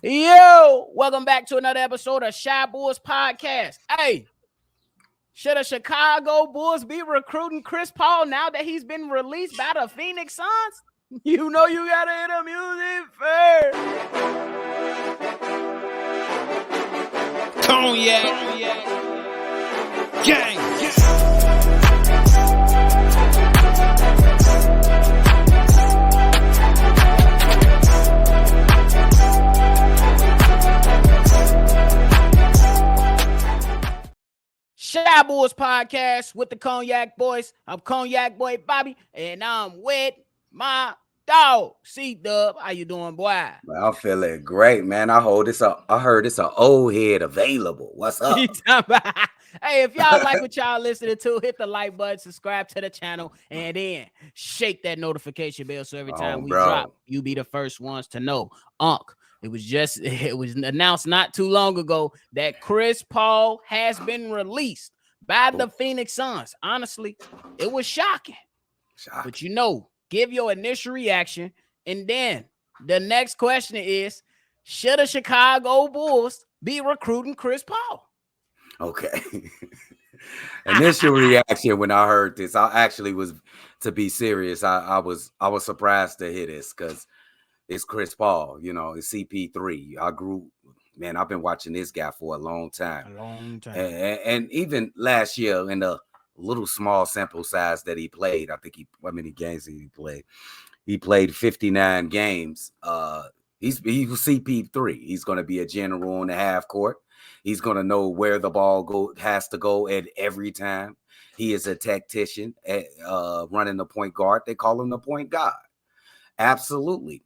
Yo, welcome back to another episode of Shy Bulls Podcast. Hey, should the Chicago Bulls be recruiting Chris Paul now that he's been released by the Phoenix Suns? You know you gotta hear the music first. Cognac. Gang. Shy Bulls Podcast with the Cognac Boys. I'm Cognac Boy Bobby, and I'm with my dog, CDubb. How you doing, boy? Well, I'm feeling great, man. I heard it's an old head available. What's up? Hey, if y'all like what y'all listening to, hit the like button, subscribe to the channel, and then shake that notification bell so every time we drop, you be the first ones to know. It was announced not too long ago that Chris Paul has been released by the Phoenix Suns. Honestly, it was shocking. But give your initial reaction. And then the next question is, should the Chicago Bulls be recruiting Chris Paul? Okay. Initial reaction when I heard this, I actually was, to be serious, I was surprised to hear this because it's Chris Paul, it's CP3. I've been watching this guy for a long time. And even last year in the little small sample size that he played, how many games did he play? He played 59 games. He was CP3. He's going to be a general on the half court. He's going to know where the ball has to go at every time. He is a tactician at running the point guard. They call him the point guard. Absolutely.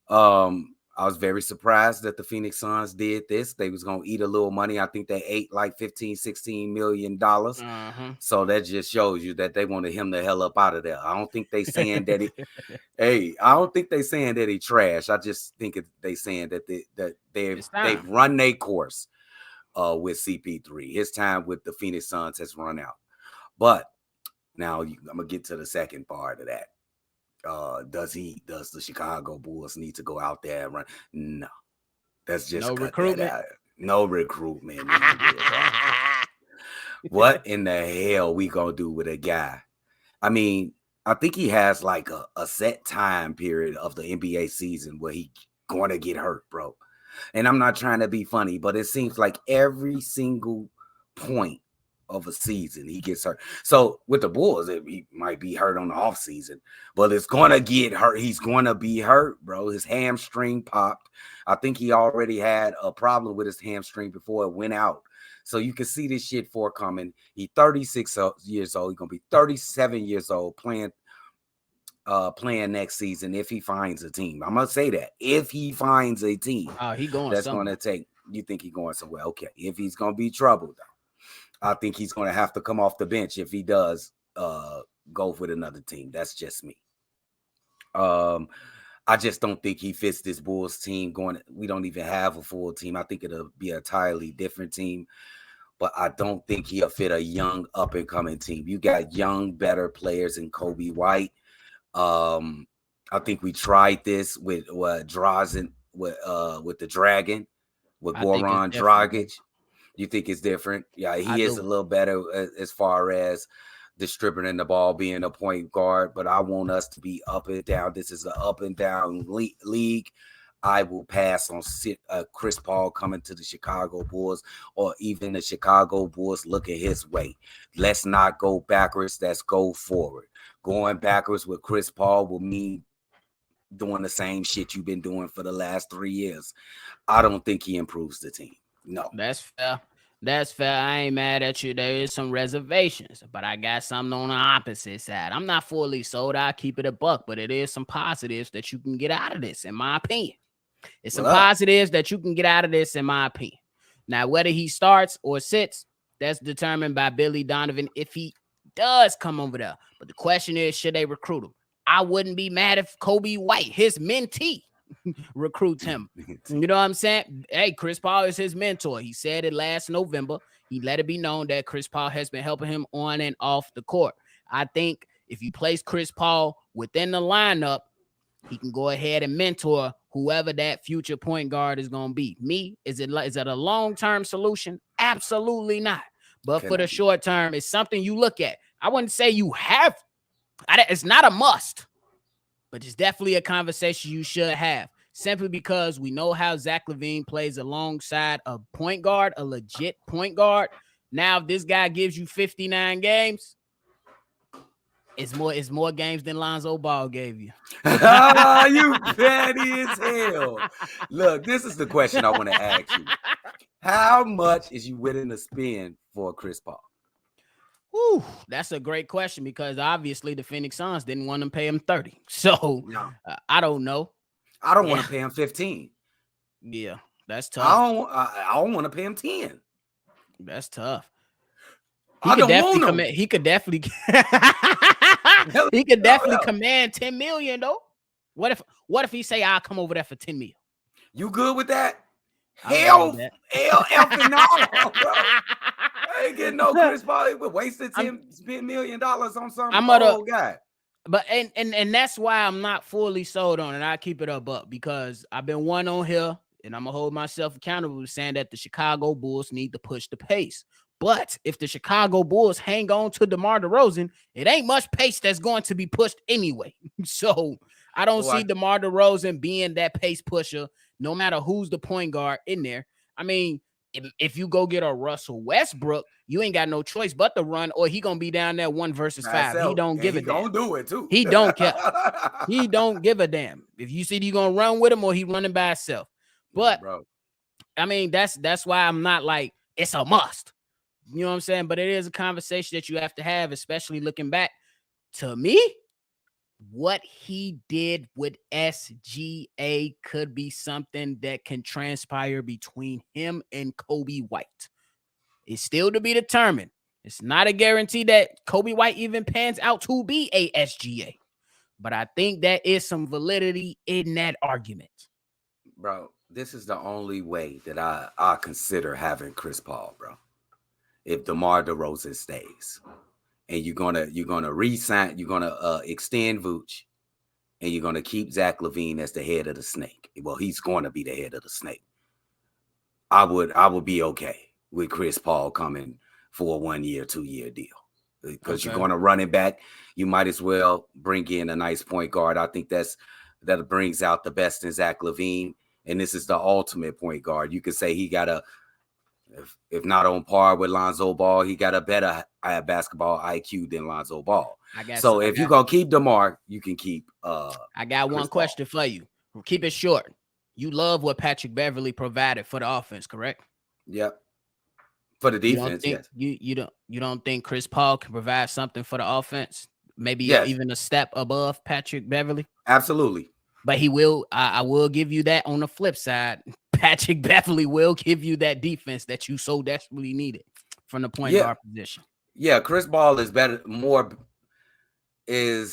I was very surprised that the Phoenix Suns did this. They was going to eat a little money. I think they ate like $15-16 million. So that just shows you that they wanted him the hell up out of there. I don't think they saying that I don't think they saying that he trash. I just think they saying that they've run their course with CP3. His time with the Phoenix Suns has run out. But now I'm going to get to the second part of that. Does the Chicago Bulls need to go out there and run? No, that's just no recruitment. No recruitment. What in the hell we gonna do with a guy? I mean, I think he has like a set time period of the NBA season where he gonna get hurt, bro. And I'm not trying to be funny, but it seems like every single point of a season he gets hurt. So with the Bulls, he might be hurt on the off season, but it's gonna get hurt. He's gonna be hurt, bro. His hamstring popped. I think he already had a problem with his hamstring before it went out. So you can see this shit forecoming. He's 36 years old. He's gonna be 37 years old playing next season if he finds a team. I'm gonna say that if he finds a team, he going that's somewhere. Gonna take. You think he's going somewhere? Okay. If he's gonna be troubled, though, I think he's going to have to come off the bench if he does go with another team. That's just me. I just don't think he fits this Bulls team. We don't even have a full team. I think it'll be an entirely different team. But I don't think he'll fit a young up-and-coming team. You got young, better players in Kobe White. I think we tried this with Drazen with the Dragon, with Goran Dragic. You think it's different? Yeah, he is a little better as far as distributing the ball, being a point guard, but I want us to be up and down. This is an up and down league. I will pass on Chris Paul coming to the Chicago Bulls or even the Chicago Bulls looking his way. Let's not go backwards. Let's go forward. Going backwards with Chris Paul will mean doing the same shit you've been doing for the last 3 years. I don't think he improves the team. No. That's fair. I ain't mad at you. There is some reservations, but I got something on the opposite side. I'm not fully sold. I'll keep it a buck, but it is some positives that you can get out of this, in my opinion. It's some positives that you can get out of this, in my opinion. Now, whether he starts or sits, that's determined by Billy Donovan if he does come over there. But the question is, should they recruit him? I wouldn't be mad if Kobe White, his mentee, recruits him. You know what I'm saying? Hey, Chris Paul is his mentor. He said it last November. He let it be known that Chris Paul has been helping him on and off the court. I think if you place Chris Paul within the lineup, he can go ahead and mentor whoever that future point guard is going to be. Is it a long-term solution? Absolutely not. But for the short term, it's something you look at. I wouldn't say you have. It's not a must, but it's definitely a conversation you should have. Simply because we know how Zach LaVine plays alongside a point guard, a legit point guard. Now, if this guy gives you 59 games, it's more games than Lonzo Ball gave you. Oh, you petty as hell. Look, this is the question I want to ask you. How much is you willing to spend for Chris Paul? Whew, that's a great question because obviously the Phoenix Suns didn't want to pay him 30. So I don't know. I don't want to pay him 15. Yeah, that's tough. I don't want to pay him 10. That's tough. He could definitely command 10 million though. What if he say I'll come over there for 10 million? You good with that? Hell, no, bro. I ain't getting no Chris Paul. We wasted $10 million on some old guy. But and that's why I'm not fully sold on it. I keep it up because I've been one on here, and I'm gonna hold myself accountable saying that the Chicago Bulls need to push the pace. But if the Chicago Bulls hang on to DeMar DeRozan, it ain't much pace that's going to be pushed anyway. So I don't see DeMar DeRozan being that pace pusher, no matter who's the point guard in there. I mean, if you go get a Russell Westbrook, you ain't got no choice but to run, or he gonna be down there 1 versus 5. He don't give a damn. He gonna do it too. He don't care. He don't give a damn. If you see you gonna run with him or he running by himself. But I mean, that's why I'm not like it's a must. You know what I'm saying? But it is a conversation that you have to have, especially looking back. To me, what he did with SGA could be something that can transpire between him and Kobe White. It's still to be determined. It's not a guarantee that Kobe White even pans out to be a SGA. But I think there is some validity in that argument. Bro, this is the only way that I consider having Chris Paul, bro. If DeMar DeRozan stays, and you're gonna re-sign, you're gonna extend Vooch, and you're gonna keep Zach LaVine as the head of the snake. Well, he's going to be the head of the snake. I would be okay with Chris Paul coming for a 1 year, 2 year deal because you're going to run it back. You might as well bring in a nice point guard. I think that brings out the best in Zach LaVine, and this is the ultimate point guard. You could say he got if not on par with Lonzo Ball, he got a better basketball IQ than Lonzo Ball. So if you're going to keep DeMar, you can keep I got one question for you. Keep it short. You love what Patrick Beverley provided for the offense, correct? Yep. For the defense, yes. You don't think Chris Paul can provide something for the offense? Maybe even a step above Patrick Beverley? Absolutely. But he will. I will give you that on the flip side. Patrick Beverley will give you that defense that you so desperately needed from the point guard position. Yeah, Chris Paul is better. He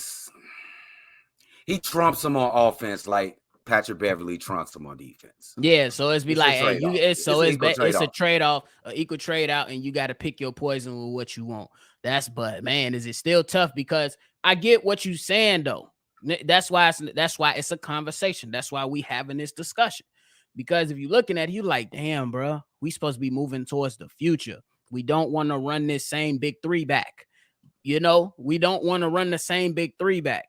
trumps him on offense like Patrick Beverley trumps him on defense. Yeah, so it's a trade-off, an equal trade-out, and you got to pick your poison with what you want. But man, is it still tough? Because I get what you're saying though. That's why it's a conversation. That's why we having this discussion. Because if you're looking at it, you're like, damn, bro, we supposed to be moving towards the future. We don't want to run this same big three back. You know, we don't want to run the same big three back.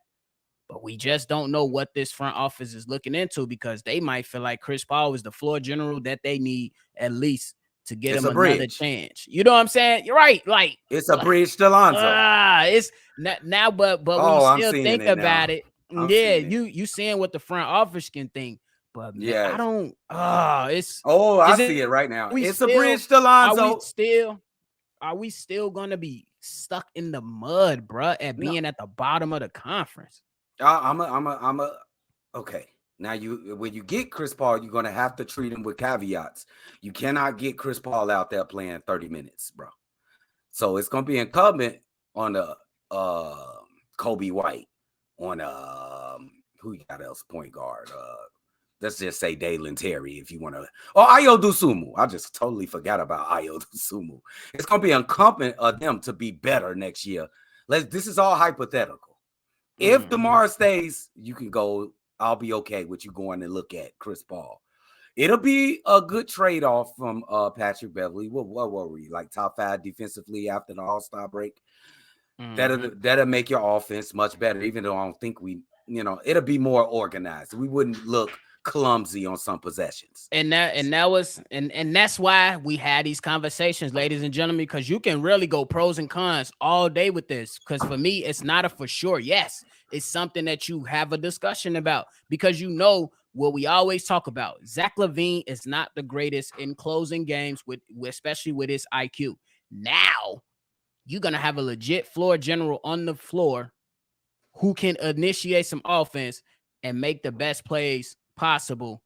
But we just don't know what this front office is looking into because they might feel like Chris Paul is the floor general that they need at least to get him another chance. You know what I'm saying? You're right. Like it's a bridge to Lonzo. It's not now, but we still think about it. Yeah, you seeing what the front office can think. But man, I don't. I see it right now. It's a bridge to Lonzo. Are we still gonna be stuck in the mud, bro, at being at the bottom of the conference? Okay. Now when you get Chris Paul, you're gonna have to treat him with caveats. You cannot get Chris Paul out there playing 30 minutes, bro. So it's gonna be incumbent on the Kobe White, on who you got else point guard. Let's just say Dalen Terry if you want to. Oh, Ayo Dosunmu. I just totally forgot about Ayo Dosunmu. It's gonna be incumbent of them to be better next year. This is all hypothetical. If DeMar stays, you can go I'll be okay with you going and look at Chris Paul. It'll be a good trade-off from Patrick Beverly. What were we? Like top 5 defensively after the All-Star break? That'll make your offense much better, even though I don't think it'll be more organized. We wouldn't look clumsy on some possessions. And that's why we had these conversations, ladies and gentlemen, because you can really go pros and cons all day with this. Because for me, it's not a for sure. Yes, it's something that you have a discussion about, because what we always talk about. Zach LaVine is not the greatest in closing games, especially with his IQ. Now you're gonna have a legit floor general on the floor who can initiate some offense and make the best plays possible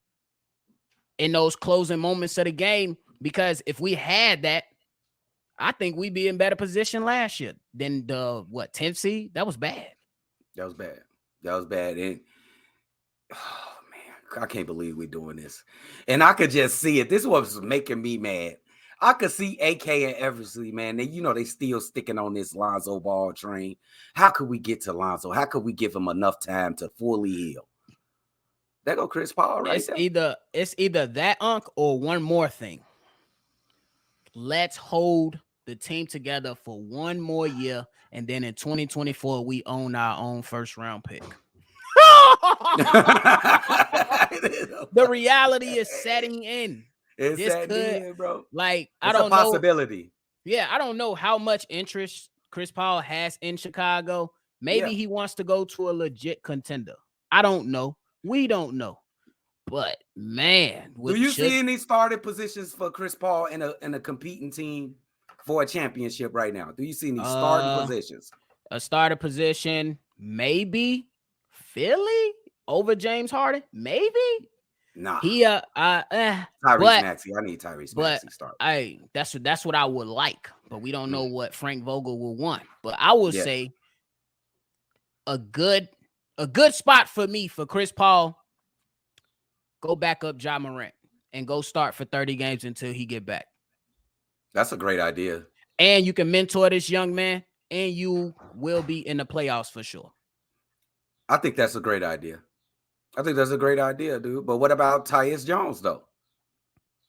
in those closing moments of the game. Because if we had that, I think we'd be in better position last year than the 10th seed. That was bad. That was bad. And oh man, I can't believe we're doing this. And I could just see it. This was making me mad. I could see AK and Eversley, man. They still sticking on this Lonzo Ball train. How could we get to Lonzo? How could we give him enough time to fully heal? There go Chris Paul right there. It's either that, Unc, or one more thing. Let's hold the team together for one more year, and then in 2024 we own our own first round pick. The reality is setting in. It's setting in, bro. Like, it's a possibility. Yeah, I don't know how much interest Chris Paul has in Chicago. Maybe he wants to go to a legit contender. I don't know. We don't know. But man, do you see any starting positions for Chris Paul in a competing team for a championship right now? Do you see any starting positions? A starter position, maybe Philly over James Harden, maybe. Nah, Tyrese Maxey. I need Tyrese Maxey start. That's what I would like, but we don't know what Frank Vogel will want. But I will say a good spot for me for Chris Paul. Go back up Ja Morant and go start for 30 games until he get back. That's a great idea. And you can mentor this young man, and you will be in the playoffs for sure. I think that's a great idea. Dude. But what about Tyus Jones, though?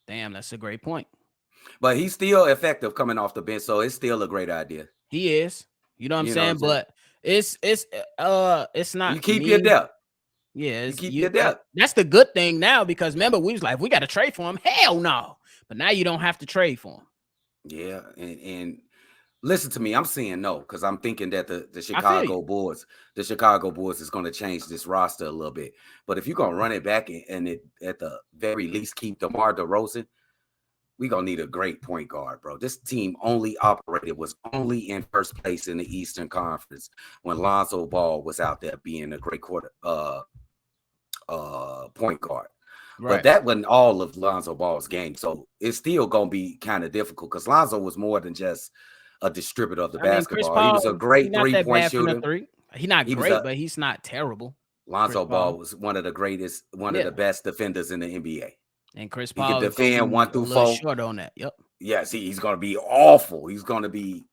Damn, that's a great point. But he's still effective coming off the bench, so it's still a great idea. He is. You know what I'm saying? But it's not. You keep your depth. Yeah, you keep your depth. That's the good thing now, because remember, we was like, we got to trade for him. Hell no. But now you don't have to trade for him. Yeah, and listen to me. I'm saying no, because I'm thinking that the Chicago Bulls is going to change this roster a little bit. But if you're going to run it back and at the very least keep DeMar DeRozan, we're going to need a great point guard, bro. This team was only in first place in the Eastern Conference when Lonzo Ball was out there being a great point guard. Right. But that wasn't all of Lonzo Ball's game. So it's still going to be kind of difficult because Lonzo was more than just a distributor of the basketball. Paul, he was a great three-point shooter. He's not great, but he's not terrible. Lonzo Ball was one of the greatest, of the best defenders in the NBA. And Chris Paul can defend 1 through 4. Short on that. Yep. Yes, he's going to be awful. He's going to be,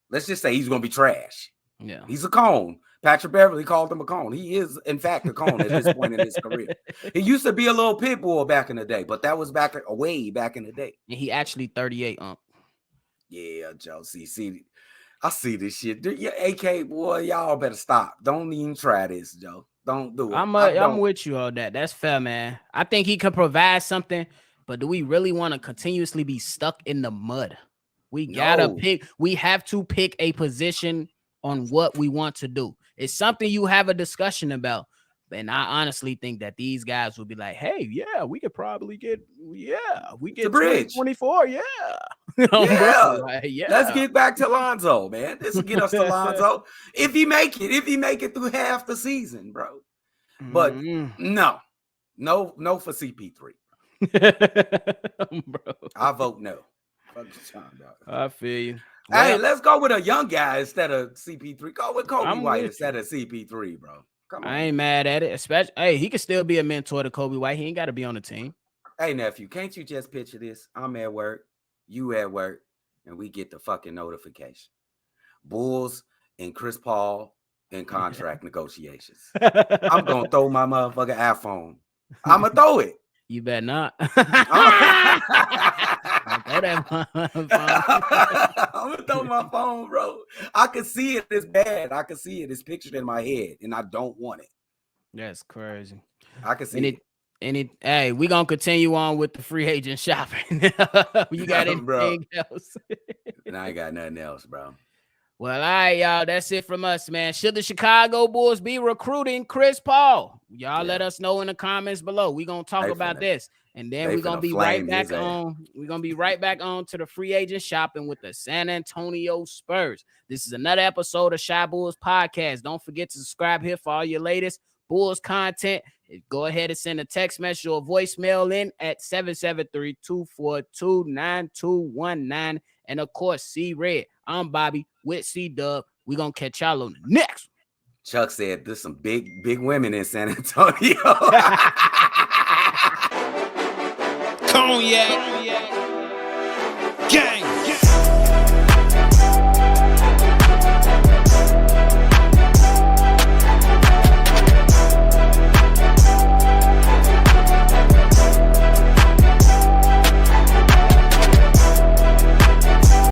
let's just say he's going to be trash. Yeah. He's a cone. Patrick Beverly called him a cone. He is, in fact, a cone at this point in his career. He used to be a little pit bull back in the day, but that was way back in the day. And he actually 38. Yeah, Joe. See, I see this shit. Yeah, AK, boy, y'all better stop. Don't even try this, Joe. Don't do it. I'm with you on that. That's fair, man. I think he could provide something, but do we really want to continuously be stuck in the mud? We have to pick a position on what we want to do. It's something you have a discussion about. And I honestly think that these guys will be like, hey, yeah, we could probably get the bridge 24. Yeah. Let's get back to Lonzo, man. This will get us to Lonzo. If he make it through half the season, bro. But no for CP3. Bro. I vote no. I feel you. Hey, let's go with a young guy instead of CP3. Go with Kobe White instead of CP3, bro. Come on. I ain't mad at it. Especially, he could still be a mentor to Kobe White. He ain't got to be on the team. Hey, nephew, can't you just picture this? I'm at work, you at work, and we get the fucking notification. Bulls and Chris Paul in contract negotiations. I'm gonna throw my motherfucking iPhone. I'm gonna throw it. You better not. I'm Throw that phone. gonna throw my phone, bro. I can see it. It's bad. I can see it. It's pictured in my head, and I don't want it. That's crazy. I can see it. Hey, we gonna continue on with the free agent shopping. You got anything else? And I ain't got nothing else, bro. Well, all right, y'all. That's it from us, man. Should the Chicago Bulls be recruiting Chris Paul? Y'all let us know in the comments below. We're gonna talk about this. And then we're gonna be right back on. We're gonna be right back on to the free agent shopping with the San Antonio Spurs. This is another episode of Shy Bulls Podcast. Don't forget to subscribe here for all your latest Bulls content. Go ahead and send a text message or a voicemail in at 773-242-9219. And of course, C Red. I'm Bobby with CDubb. We're gonna catch y'all on the next one. Chuck said there's some big women in San Antonio. Cognac.